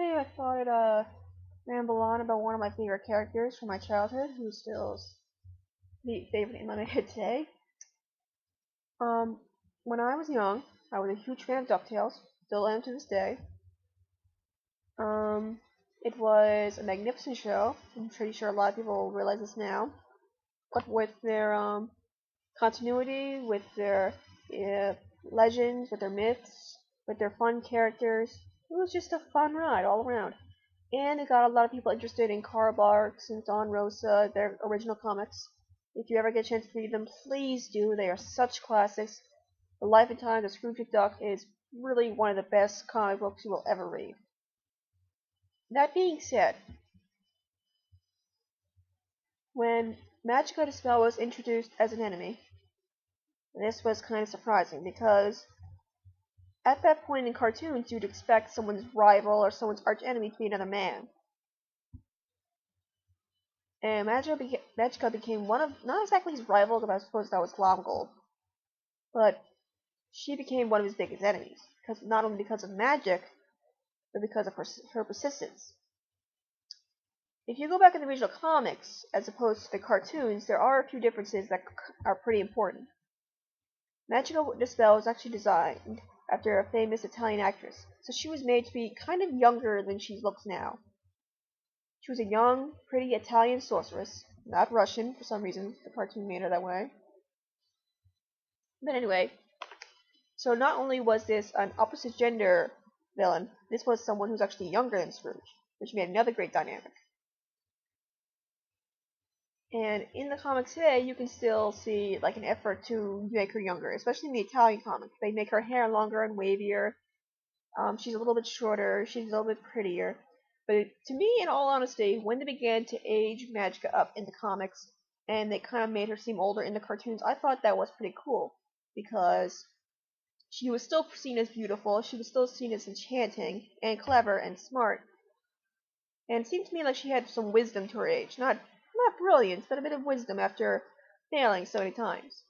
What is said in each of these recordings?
Today I thought I'd ramble on about one of my favorite characters from my childhood, who still is the favorite name on my head today. Um, when I was young, I was a huge fan of DuckTales, still am to this day. Um, it was a magnificent show. I'm pretty sure a lot of people realize this now. But with their continuity, with their uh, legends, with their myths, with their fun characters, it was just a fun ride all around. And it got a lot of people interested in Carl Barks and Don Rosa, their original comics. If you ever get a chance to read them, please do. They are such classics. The Life and Times of Scrooge McDuck is really one of the best comic books you will ever read. That being said, when Magica DeSpell was introduced as an enemy, this was kind of surprising because at that point in cartoons, you'd expect someone's rival or someone's archenemy to be another man. And Magica became one of, not exactly his rivals, but I suppose that was Glomgold, but she became one of his biggest enemies, because not only because of magic, but because of her persistence. If you go back in the original comics, as opposed to the cartoons, there are a few differences that are pretty important. Magica DeSpell was actually designed after a famous Italian actress, so she was made to be kind of younger than she looks now. She was a young, pretty Italian sorceress, not Russian for some reason. The cartoon made her that way. But anyway, so not only was this an opposite gender villain, this was someone who's actually younger than Scrooge, which made another great dynamic. And in the comics today, you can still see like an effort to make her younger, especially in the Italian comics. They make her hair longer and wavier. She's a little bit shorter. She's a little bit prettier. But to me, in all honesty, when they began to age Magica up in the comics, and they kind of made her seem older in the cartoons, I thought that was pretty cool, because she was still seen as beautiful, she was still seen as enchanting, and clever, and smart, and it seemed to me like she had some wisdom to her age. Not brilliance, but a bit of wisdom after failing so many times.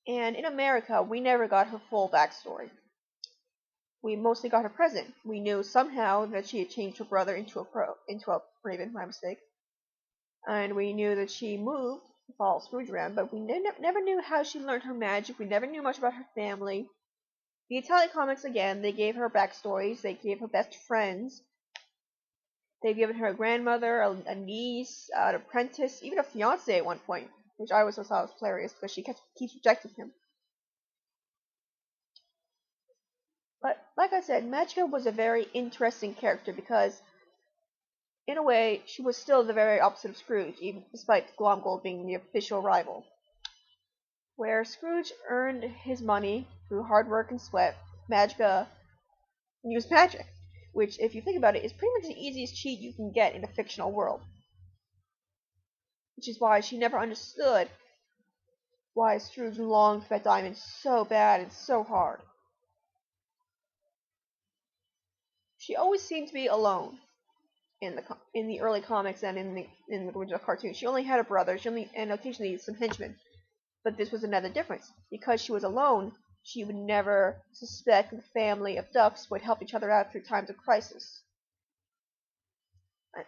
And in America, we never got her full backstory. We mostly got her present. We knew somehow that she had changed her brother into a raven, my mistake. And we knew that she moved to follow Scrooge around, but we never knew how she learned her magic. We never knew much about her family. The Italian comics, again, they gave her backstories. They gave her best friends. They've given her a grandmother, a niece, an apprentice, even a fiance at one point, which I always thought was hilarious because she keeps rejecting him. But, like I said, Magica was a very interesting character because, in a way, she was still the very opposite of Scrooge, even despite Glomgold being the official rival. Where Scrooge earned his money through hard work and sweat, Magica used magic, which, if you think about it, is pretty much the easiest cheat you can get in a fictional world. Which is why she never understood why Scrooge longed for that diamond so bad and so hard. She always seemed to be alone in the early comics and in the original cartoon. She only had a brother, and occasionally some henchmen. But this was another difference. Because she was alone, she would never suspect the family of ducks would help each other out through times of crisis.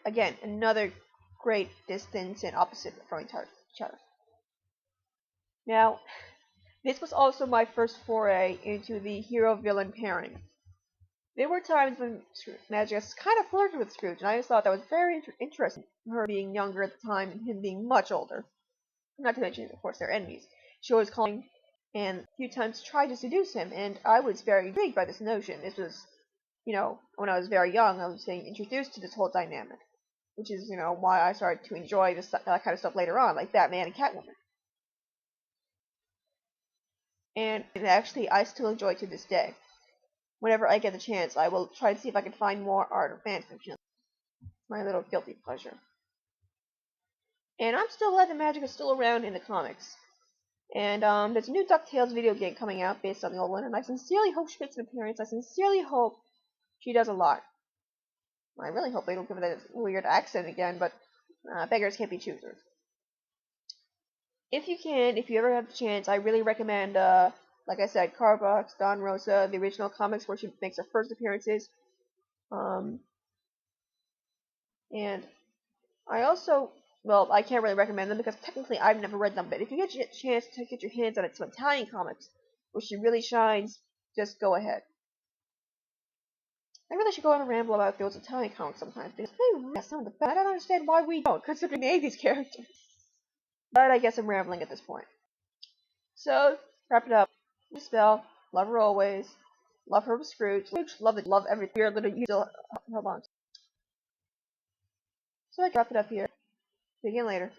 Again, another great distance and opposite from each other. Now, this was also my first foray into the hero-villain pairing. There were times when Magica kind of flirted with Scrooge, and I just thought that was very interesting, her being younger at the time and him being much older. Not to mention, of course, they're enemies. She always called him, and a few times tried to seduce him, and I was very intrigued by this notion. This was, when I was very young, I was being introduced to this whole dynamic, which is, why I started to enjoy that kind of stuff later on, like Batman and Catwoman. And actually, I still enjoy it to this day. Whenever I get the chance, I will try to see if I can find more art or fanfiction. My little guilty pleasure. And I'm still glad that Magic is still around in the comics. And there's a new DuckTales video game coming out based on the old one, and I sincerely hope she makes an appearance. I sincerely hope she does a lot. I really hope they don't give her that weird accent again, but beggars can't be choosers. If you ever have the chance, I really recommend, like I said, Carbox, Don Rosa, the original comics where she makes her first appearances. And I also, well, I can't really recommend them because technically I've never read them, but if you get a chance to get your hands on some Italian comics, where she really shines, just go ahead. I really should go on a ramble about those Italian comics sometimes, because they really have some of the best. I don't understand why we don't, considering we made these characters. But I guess I'm rambling at this point. So, wrap it up. DeSpell, love her always. Love her with Scrooge. Love everything. Weird little you still hold on. So I can wrap it up here. Begin later.